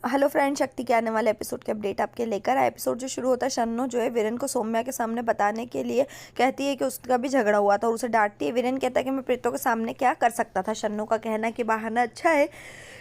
Hello friend, शक्ति के आने वाले एपिसोड के अपडेट आपके लेकर आए। एपिसोड जो शुरू होता है, शन्नो जो है वीरेन को सौम्या के सामने बताने के लिए कहती है कि उसका भी झगड़ा हुआ था और उसे डांटती है। वीरेन कहता है कि मैं प्रीतो के सामने क्या कर सकता था। शन्नो का कहना है कि बहाना अच्छा है।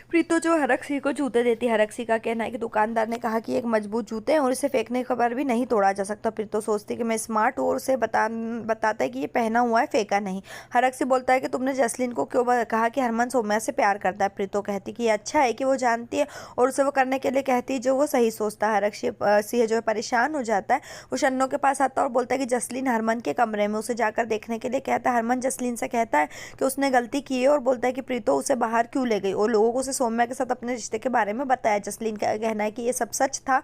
प्रीतो जो हरक-सी को जूते देती है। हरक-सी का कहना है कि दुकानदार ने कहा कि एक मजबूत जूते हैं और इसे फेंकने के पर भी नहीं तोड़ा जा सकता। प्रीतो सोचती है कि मैं स्मार्ट हूँ और उसे बताता है कि ये पहना हुआ है, फेंका नहीं। हरक-सी बोलता है कि तुमने जसलीन को क्यों कहा कि हरमन सौम्या से प्यार करता है। प्रीतो कहती है कि ये अच्छा है कि वो जानती है और उसे वो करने के लिए कहती है जो वो सही सोचता है। हरक-सी जो है परेशान हो जाता है। वो शन्नो के पास आता है और बोलता है कि जसलीन हरमन के कमरे में, उसे जाकर देखने के लिए कहता है। हरमन जसलीन से कहता है कि उसने गलती की है और बोलता है कि प्रीतो उसे बाहर क्यों ले गई और लोगों को उसे सौम्या के साथ अपने रिश्ते के बारे में बताया। जसलीन का कहना है कि ये सब सच था,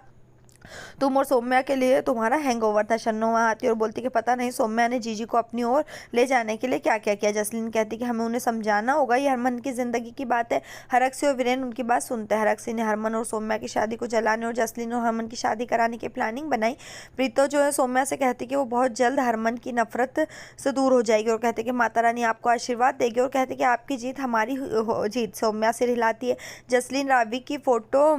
तुम और सौम्या के लिए तुम्हारा हैंगओवर था। शन्नो वहाँ आती है और बोलती कि पता नहीं सौम्या ने जीजी को अपनी ओर ले जाने के लिए क्या क्या किया। जसलीन कहती कि हमें उन्हें समझाना होगा, ये हरमन की जिंदगी की बात है। हरक-सी और वीरेन उनकी बात सुनते हैं। हरक-सी ने हरमन और सौम्या की शादी को जलाने और जसलीन और हरमन की शादी कराने की प्लानिंग बनाई। प्रीतो जो है सौम्या से कहती कि वो बहुत जल्द हरमन की नफरत से दूर हो जाएगी और कहते कि माता रानी आपको आशीर्वाद देगी और कहते कि आपकी जीत हमारी जीत। सौम्या से रिलाती है। जसलीन रावी की फोटो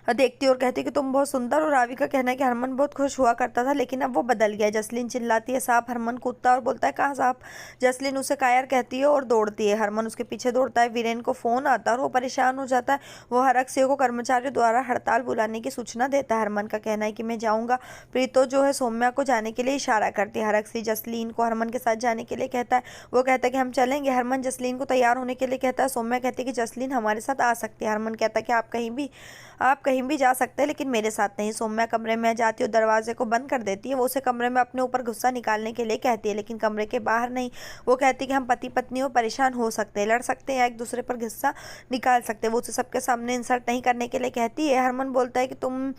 देखती है और कहती है कि तुम बहुत सुंदर। और रावी का कहना है कि हरमन बहुत खुश हुआ करता था लेकिन अब वो बदल गया। जसलीन चिल्लाती है सांप। हरमन कूदता है और बोलता है कहाँ सांप। जसलीन उसे कायर कहती है और दौड़ती है। हरमन उसके पीछे दौड़ता है। वीरेन को फोन आता है और वो परेशान हो जाता है। वो हरक-सी को कर्मचारियों द्वारा हड़ताल बुलाने की सूचना देता है। हरमन का कहना है कि मैं जाऊंगा। प्रीतो जो है सौम्या को जाने के लिए इशारा करती है। हरक-सी जसलीन को हरमन के साथ जाने के लिए कहता है। वो कहता है कि हम चलेंगे। हरमन जसलीन को तैयार होने के लिए कहता है। सौम्या कहती है कि जसलीन हमारे साथ आ सकती है। हरमन कहता है कि आप कहीं भी जा सकते हैं लेकिन मेरे साथ नहीं। सौम्या कमरे में जाती है और दरवाजे को बंद कर देती है। वो उसे कमरे में अपने ऊपर गुस्सा निकालने के लिए कहती है लेकिन कमरे के बाहर नहीं। वो कहती है कि हम पति पत्नी हो, परेशान हो सकते हैं, लड़ सकते हैं या एक दूसरे पर गुस्सा निकाल सकते हैं। वो उसे सबके सामने इंसल्ट नहीं करने के लिए कहती है। हरमन बोलता है कि तुम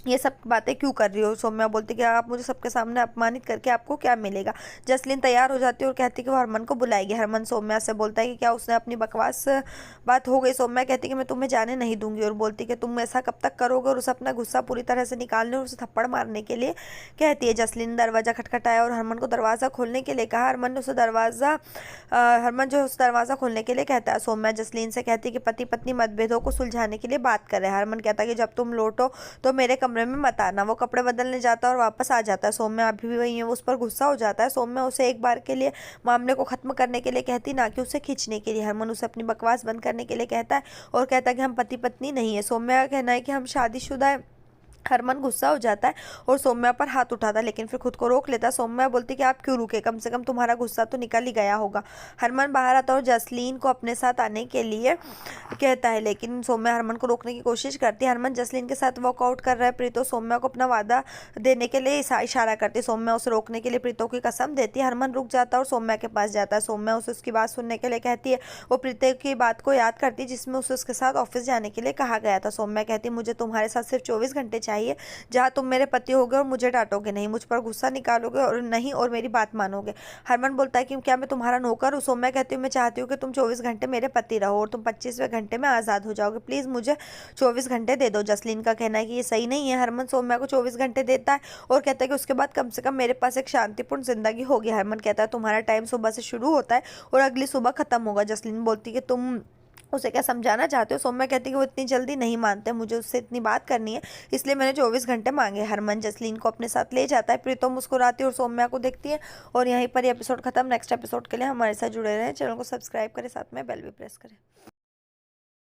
ये सब बातें क्यों कर रही हो। सौम्या बोलती कि आप मुझे सबके सामने अपमानित करके आपको क्या मिलेगा। जसलीन तैयार हो जाती है और कहती कि वो हरमन को बुलाएगी। हरमन सौम्या से बोलता है कि क्या उसने अपनी बकवास बात हो गई। सौम्या कहती कि मैं तुम्हें जाने नहीं दूंगी और बोलती कि तुम ऐसा कब तक करोगे और उसे अपना गुस्सा पूरी तरह से निकालने और उसे थप्पड़ मारने के लिए कहती है। जसलीन दरवाजा खटखटाया और हरमन को दरवाजा खोलने के लिए कहा। हरमन जो उस दरवाजा खोलने के लिए कहता है। सौम्या जसलीन से कहती है कि पति पत्नी मतभेदों को सुलझाने के लिए बात कर रहे हैं। हरमन कहता है कि जब तुम लौटो तो मेरे कमरे में मत आना। वो कपड़े बदलने जाता है और वापस आ जाता है। सौम्या अभी भी वही है। वो उस पर गुस्सा हो जाता है। सौम्या उसे एक बार के लिए मामले को खत्म करने के लिए कहती, ना कि उसे खींचने के लिए। हरमन उसे अपनी बकवास बंद करने के लिए कहता है और कहता है कि हम पति पत्नी नहीं है। सौम्या का कहना है कि हम शादीशुदा है। हरमन गुस्सा हो जाता है और सौम्या पर हाथ उठाता है लेकिन फिर खुद को रोक लेता है। सौम्या बोलती कि आप क्यों रुके, कम से कम तुम्हारा गुस्सा तो निकल ही गया होगा। हरमन बाहर आता है और जसलीन को अपने साथ आने के लिए कहता है लेकिन सौम्या हरमन को रोकने की कोशिश करती है। हरमन जसलीन के साथ वॉकआउट कर रहा है। प्रीतो सौम्या को अपना वादा देने के लिए इशारा करती है। सौम्या उसे रोकने के लिए प्रीतो की कसम देती है। हरमन रुक जाता है और सौम्या के पास जाता है। सौम्या उसे उसकी बात सुनने के लिए कहती है। वो प्रीतो की बात को याद करती है जिसमें उसे उसके साथ ऑफिस जाने के लिए कहा गया था। सौम्या कहती है मुझे तुम्हारे साथ सिर्फ 24 घंटे चाहिए जहाँ तुम मेरे पति होगे और मुझे डांटोगे नहीं, मुझ पर गुस्सा निकालोगे और नहीं और मेरी बात मानोगे। हरमन बोलता है कि क्या मैं तुम्हारा नौकर हूँ। सौम्या कहती हूँ मैं चाहती हूँ कि तुम 24 घंटे मेरे पति रहो और तुम 25वें घंटे में आज़ाद हो जाओगे। प्लीज़ मुझे 24 घंटे दे दो। जसलीन का कहना है कि ये सही नहीं है। हरमन सौम्या को 24 घंटे देता है और कहता है कि उसके बाद कम से कम मेरे पास एक शांतिपूर्ण जिंदगी होगी। हरमन कहता है तुम्हारा टाइम सुबह से शुरू होता है और अगली सुबह खत्म होगा। जसलीन बोलती है कि तुम उसे क्या समझाना चाहते हो। सौम्या कहती है कि वो इतनी जल्दी नहीं मानते, मुझे उससे इतनी बात करनी है इसलिए मैंने 24 घंटे मांगे। हरमन जसलीन को अपने साथ ले जाता है। प्रीतो मुस्कुराती है और सौम्या को देखती है और यहीं पर एपिसोड खत्म। नेक्स्ट एपिसोड के लिए हमारे साथ जुड़े रहें, चैनल को सब्सक्राइब करें, साथ में बेल भी प्रेस करें।